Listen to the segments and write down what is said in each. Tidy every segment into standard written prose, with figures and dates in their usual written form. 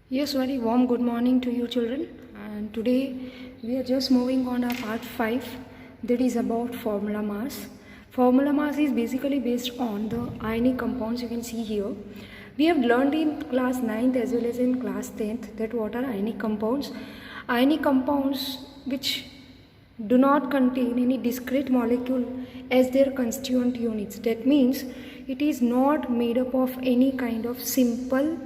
Yes, very warm good morning to you children. And today we are just moving on our part 5, that is about formula mass. Formula mass is basically based on the ionic compounds you can see here. We have learned in class 9th as well as in class 10th that what are ionic compounds. Ionic compounds which do not contain any discrete molecule as their constituent units. That means it is not made up of any kind of simple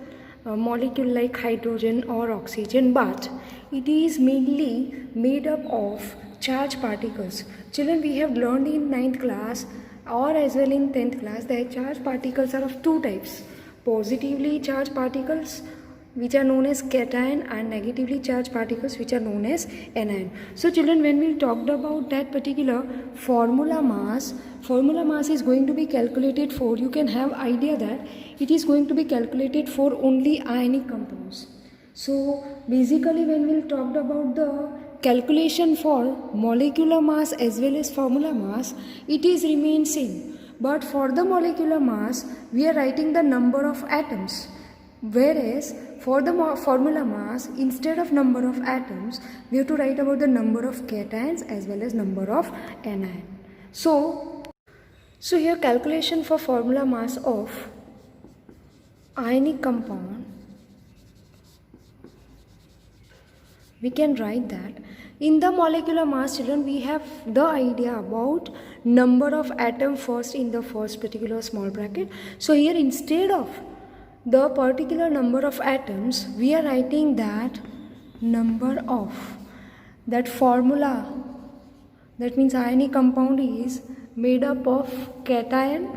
molecule like hydrogen or oxygen, but it is mainly made up of charged particles. Children, we have learned in 9th class or as well in 10th class that charged particles are of two types: positively charged particles which are known as cation and negatively charged particles which are known as anion. So children, when we talked about that particular formula mass is going to be calculated for, you can have idea that it is going to be calculated for only ionic compounds. So basically when we talked about the calculation for molecular mass as well as formula mass, it is remain same. But for the molecular mass, we are writing the number of atoms. Whereas for the formula mass, instead of number of atoms, we have to write about the number of cations as well as number of anion. So here calculation for formula mass of ionic compound, we can write that in the molecular mass, children, we have the idea about number of atom first in the first particular small bracket. So here instead of the particular number of atoms, we are writing that number of that formula. That means ionic compound is made up of cation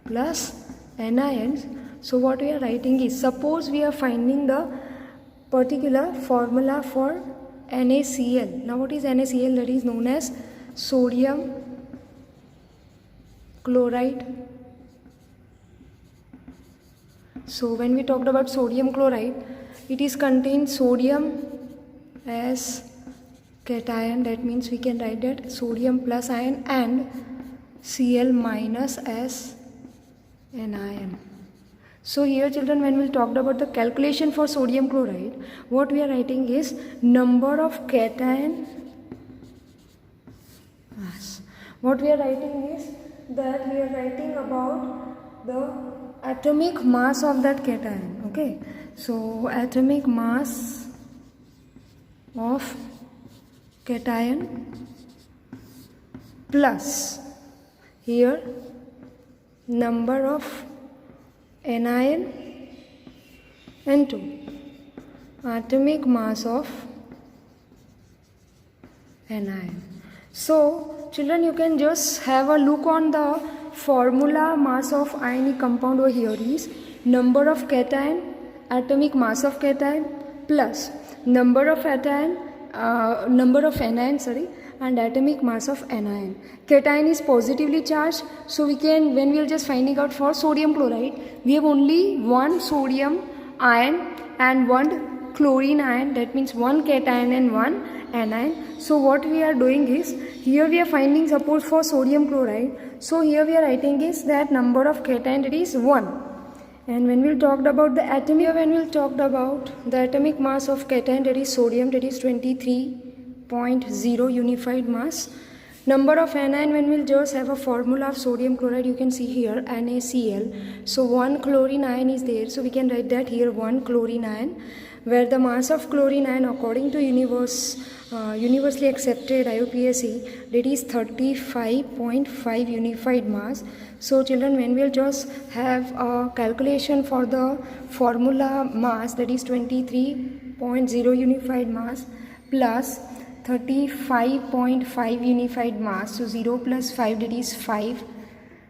plus anions. So what we are writing is, suppose we are finding the particular formula for NaCl. Now what is NaCl? That is known as sodium chloride. So when we talked about sodium chloride, it is contained sodium as cation. That means we can write that sodium plus ion and Cl minus as anion. So here children, when we talked about the calculation for sodium chloride, what we are writing is number of cation mass. What we are writing is that we are writing about the atomic mass of that cation. Okay, so atomic mass of cation plus here number of anion into atomic mass of anion. So children, you can just have a look on the formula mass of ionic compound over here is number of cation, atomic mass of cation plus number of anion and atomic mass of anion. Cation is positively charged, so we can, when we are just finding out for sodium chloride, we have only one sodium ion and one chlorine ion. That means one cation and one anion. So what we are doing is, here we are finding, suppose for sodium chloride, so here we are writing is that number of cation, that is 1. And when we talked about the atomic mass of cation, that is sodium, that is 23.0 unified mass. Number of anion, when we'll just have a formula of sodium chloride, you can see here NaCl. So one chlorine ion is there, so we can write that here one chlorine ion, where the mass of chlorine ion according to universally accepted IUPAC, that is 35.5 unified mass. So children, when we'll just have a calculation for the formula mass, that is 23.0 unified mass plus 35.5 unified mass, so 0 plus 5, that is 5,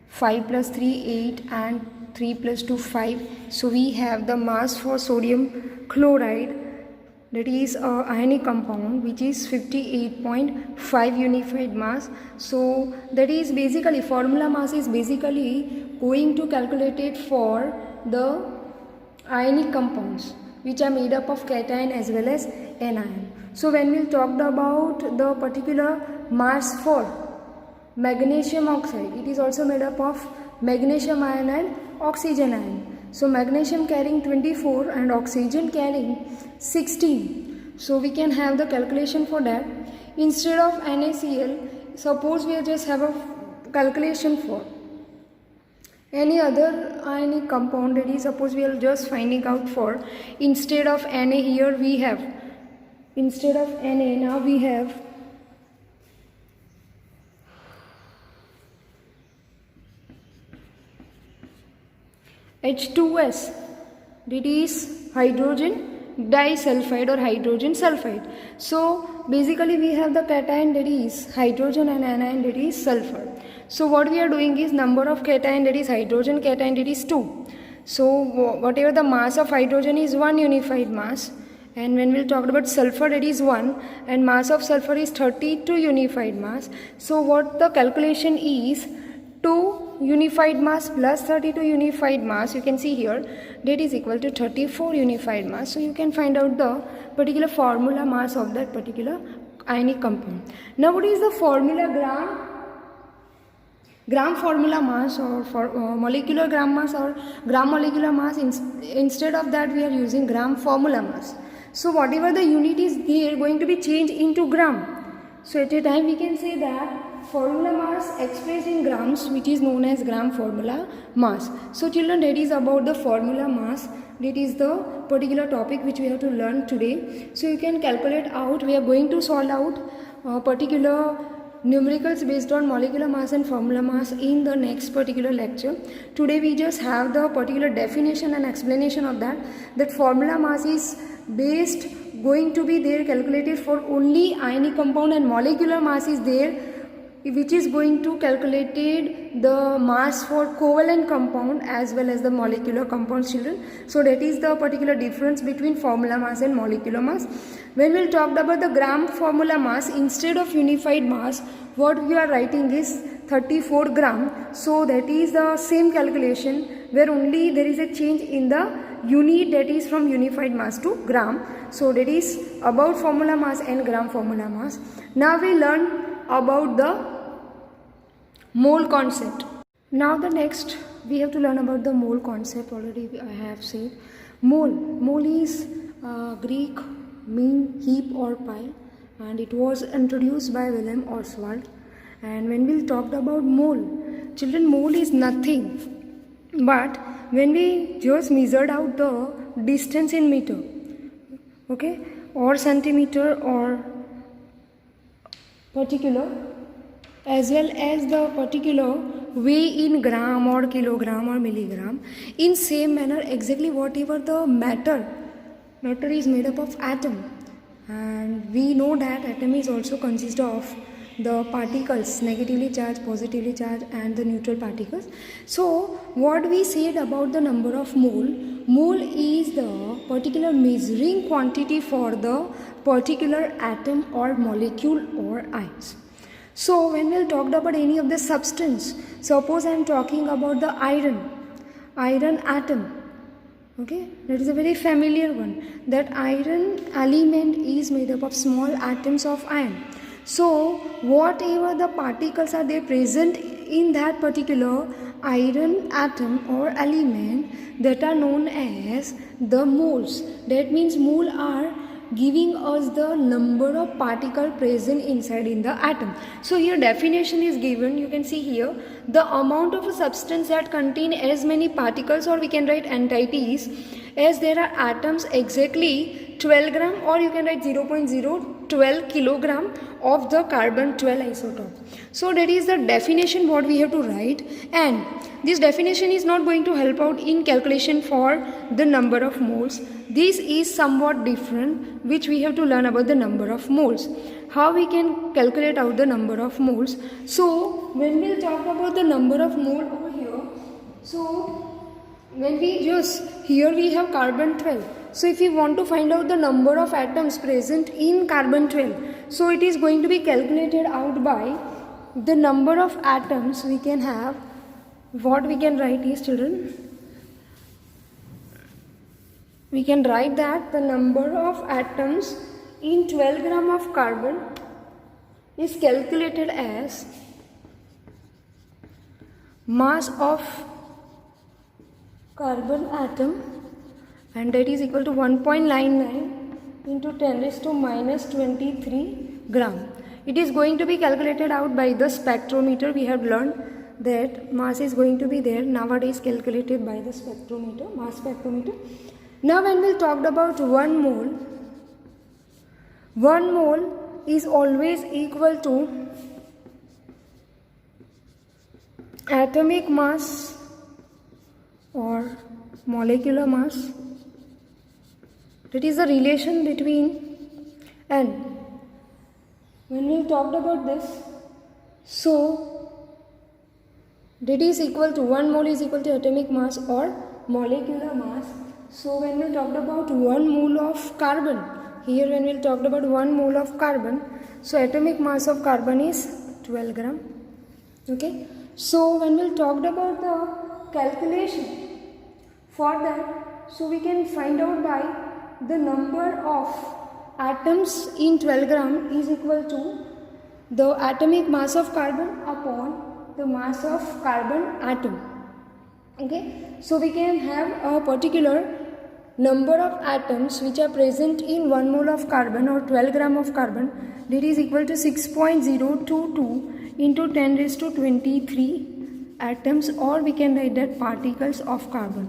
5 plus 3 8 and 3 plus 2 5. So we have the mass for sodium chloride, that is ionic compound, which is 58.5 unified mass. So that is basically, formula mass is basically going to calculate it for the ionic compounds which are made up of cation as well as anion. So when we talked about the particular mass for magnesium oxide, it is also made up of magnesium ion and oxygen ion. So magnesium carrying 24 and oxygen carrying 16. So we can have the calculation for that. Instead of NaCl, suppose we just have a calculation for any other ionic compound, that is, suppose we are just finding out for, instead of Na here we have, instead of Na now we have H2S, that is hydrogen disulfide or hydrogen sulfide. So basically we have the cation, that is hydrogen, and anion, that is sulfur. So what we are doing is number of cation, that is hydrogen cation, that is 2. So whatever the mass of hydrogen is 1 unified mass, and when we'll talk about sulfur, that is 1, and mass of sulfur is 32 unified mass. So what the calculation is, 2 unified mass plus 32 unified mass, you can see here, that is equal to 34 unified mass. So you can find out the particular formula mass of that particular ionic compound. Now what is the formula? Gram formula mass, or for molecular gram mass, or gram molecular mass. Instead of that we are using gram formula mass. So whatever the unit is there going to be changed into gram. So at a time we can say that formula mass expressed in grams, which is known as gram formula mass. So children, that is about the formula mass. That is the particular topic which we have to learn today. So you can calculate out, we are going to solve out particular numericals based on molecular mass and formula mass in the next particular lecture. Today we just have the particular definition and explanation of that. That formula mass is based going to be there calculated for only ionic compound, and molecular mass is there which is going to calculated the mass for covalent compound as well as the molecular compounds, children. So that is the particular difference between formula mass and molecular mass. When we talked about the gram formula mass, instead of unified mass, what we are writing is 34 gram. So that is the same calculation where only there is a change in the unit, that is from unified mass to gram. So that is about formula mass and gram formula mass. Now we learn about the mole concept. Now the next we have to learn about the mole concept. Already I have said mole is Greek mean heap or pile, and it was introduced by Wilhelm Oswald. And when we talked about mole, children, mole is nothing but when we just measured out the distance in meter, okay, or centimeter, or particular, as well as the particular weigh in gram or kilogram or milligram. In same manner, exactly whatever the matter is made up of atom, and we know that atom is also consist of the particles, negatively charged, positively charged, and the neutral particles. So what we said about the number of mole is the particular measuring quantity for the particular atom or molecule or ions. So when we talked about any of the substance, suppose I am talking about the iron atom, okay, that is a very familiar one. That iron element is made up of small atoms of iron. So whatever the particles are there present in that particular iron atom or element, that are known as the moles. That means mole are giving us the number of particles present inside in the atom. So here definition is given. You can see here the amount of a substance that contain as many particles, or we can write entities, as there are atoms exactly 12 gram, or you can write 0.012 kilogram of the carbon 12 isotope. So that is the definition what we have to write, and this definition is not going to help out in calculation for the number of moles. This is somewhat different, which we have to learn about the number of moles. How we can calculate out the number of moles. So when we talk about the number of mole over here, so when we just, here we have carbon 12. So if we want to find out the number of atoms present in carbon 12, so it is going to be calculated out by the number of atoms we can have. What we can write is, children, we can write that the number of atoms in 12 gram of carbon is calculated as mass of carbon atom, and that is equal to 1.99 into 10 raised to minus 23 gram. It is going to be calculated out by the spectrometer. We have learned that mass is going to be there nowadays calculated by the spectrometer, mass spectrometer. Now when we talked about 1 mole is always equal to atomic mass or molecular mass. That is the relation between, and when we talked about this, so that is equal to 1 mole is equal to atomic mass or molecular mass. So when we talked about 1 mole of carbon, here when we talked about 1 mole of carbon, so atomic mass of carbon is 12 gram. Okay. So when we talked about the calculation for that, so we can find out by the number of atoms in 12 gram is equal to the atomic mass of carbon upon the mass of carbon atom. Okay, so we can have a particular number of atoms which are present in 1 mole of carbon or 12 gram of carbon, that is equal to 6.022 into 10 raised to 23 atoms, or we can write that particles of carbon.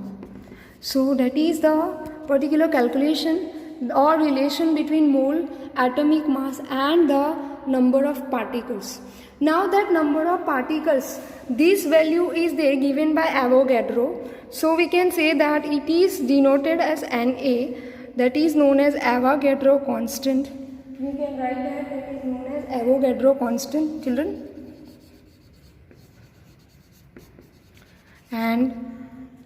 So that is the particular calculation or relation between mole, atomic mass and the number of particles. Now that number of particles, this value is there given by Avogadro. So we can say that it is denoted as Na, that is known as Avogadro constant. We can write that is known as Avogadro constant, children. And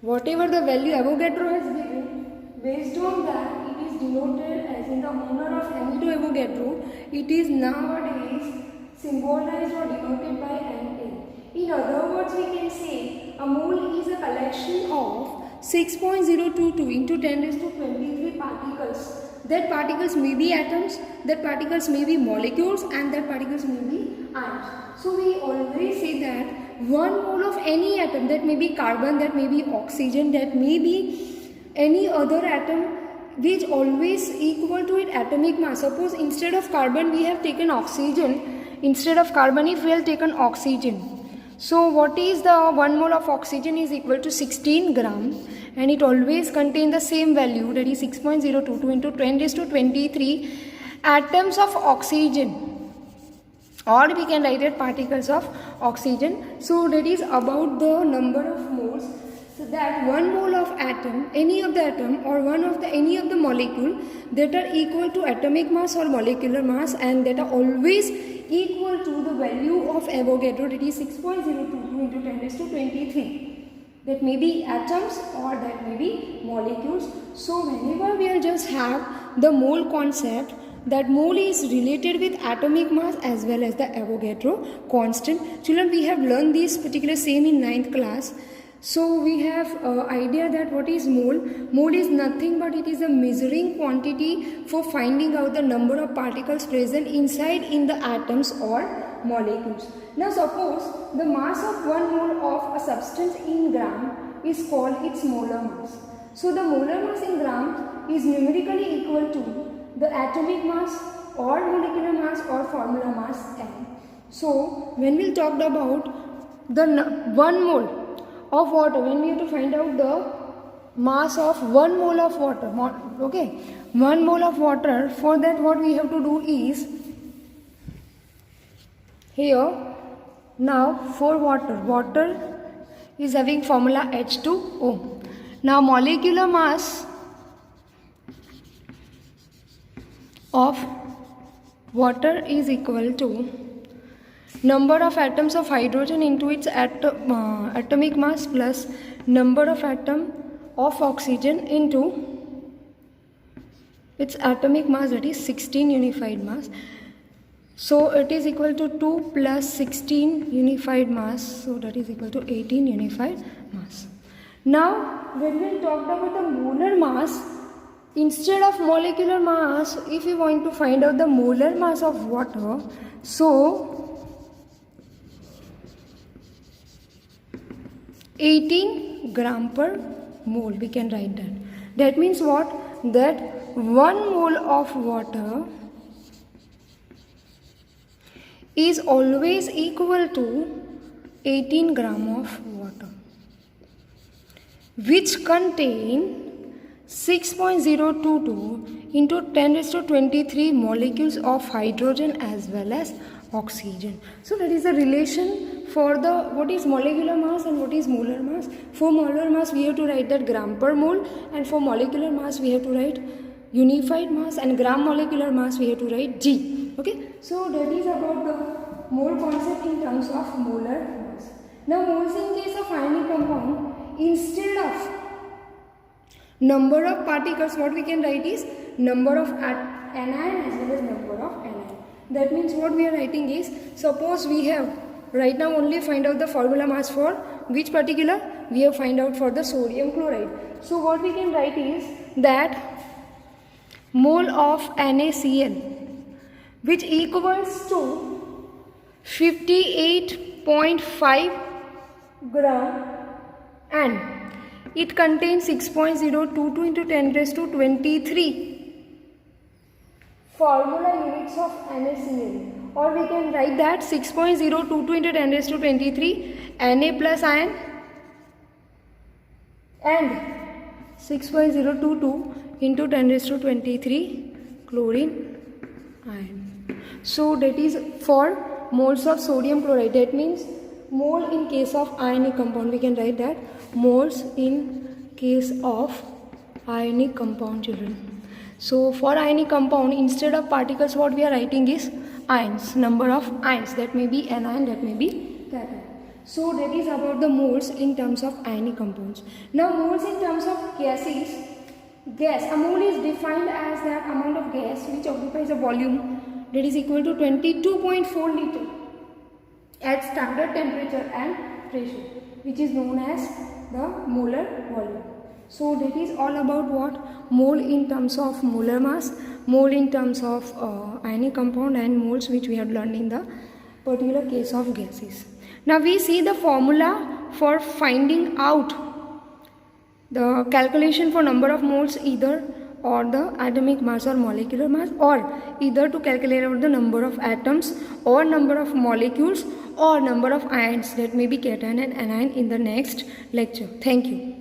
whatever the value Avogadro has given, based on that it is denoted as in the honor of Amito Avogadro, it is nowadays symbolized or denoted by Na. In other words, we can say a mole is a collection of 6.022 into 10 raised to 23 particles. That particles may be atoms, that particles may be molecules, and that particles may be ions. So we always say that 1 mole of any atom, that may be carbon, that may be oxygen, that may be any other atom, which always equal to its atomic mass. Suppose instead of carbon we have taken oxygen, instead of carbon if we have taken oxygen, so what is the 1 mole of oxygen is equal to 16 gram, and it always contains the same value, that is 6.022 into 10 raised to 23 atoms of oxygen, or we can write it particles of oxygen. So that is about the number of moles. So that 1 mole of atom, any of the atom or any of the molecule that are equal to atomic mass or molecular mass, and that are always equal to the value of Avogadro, that is 6.022 into 10 raised to 23. That may be atoms or that may be molecules. So whenever we will just have the mole concept, that mole is related with atomic mass as well as the Avogadro constant. Children, we have learned this particular same in 9th class. So we have idea that what is mole? Mole is nothing but it is a measuring quantity for finding out the number of particles present inside in the atoms or molecules. Now suppose the mass of 1 mole of a substance in gram is called its molar mass. So the molar mass in gram is numerically equal to the atomic mass or molecular mass or formula mass M. So when we talked about the 1 mole of water, when we have to find out the mass of 1 mole of water, okay, 1 mole of water, for that what we have to do is, here now for water is having formula H2O. Now molecular mass of water is equal to number of atoms of hydrogen into its atomic mass plus number of atom of oxygen into its atomic mass, that is 16 unified mass. So it is equal to 2 plus 16 unified mass, so that is equal to 18 unified mass. Now when we talked about the molar mass, instead of molecular mass, if we want to find out the molar mass of water, so 18 gram per mole. We can write that. That means what? That 1 mole of water is always equal to 18 gram of water, which contain 6.022 into 10 raised to 23 molecules of hydrogen as well as oxygen. So that is the relation for the what is molecular mass and what is molar mass. For molar mass we have to write that gram per mole, and for molecular mass we have to write unified mass, and gram molecular mass we have to write G. Okay, so that is about the mole concept in terms of molar mass. Now moles in case of ionic compound, instead of number of particles, what we can write is number of anion as well as number of anion. That means what we are writing is, suppose we have right now only find out the formula mass for which particular, we have find out for the sodium chloride. So what we can write is that mole of NaCl, which equals to 58.5 gram, and it contains 6.022 into 10 raised to 23 formula units of NaCl, or we can write that 6.022 into 10 raised to 23 Na plus ion and 6.022 into 10 raised to 23 chlorine ion. So that is for moles of sodium chloride. That means mole in case of ionic compound, we can write that moles in case of ionic compound, children. So for ionic compound, instead of particles, what we are writing is ions, number of ions. That may be anion, that may be cation. So that is about the moles in terms of ionic compounds. Now moles in terms of gases. Gas, a mole is defined as that amount of gas which occupies a volume that is equal to 22.4 liter at standard temperature and pressure, which is known as the molar volume. So that is all about what? Mole in terms of molar mass, mole in terms of ionic compound, and moles which we have learned in the particular case of gases. Now we see the formula for finding out the calculation for number of moles, either or the atomic mass or molecular mass, or either to calculate out the number of atoms or number of molecules or number of ions, that may be cation and anion, in the next lecture. Thank you.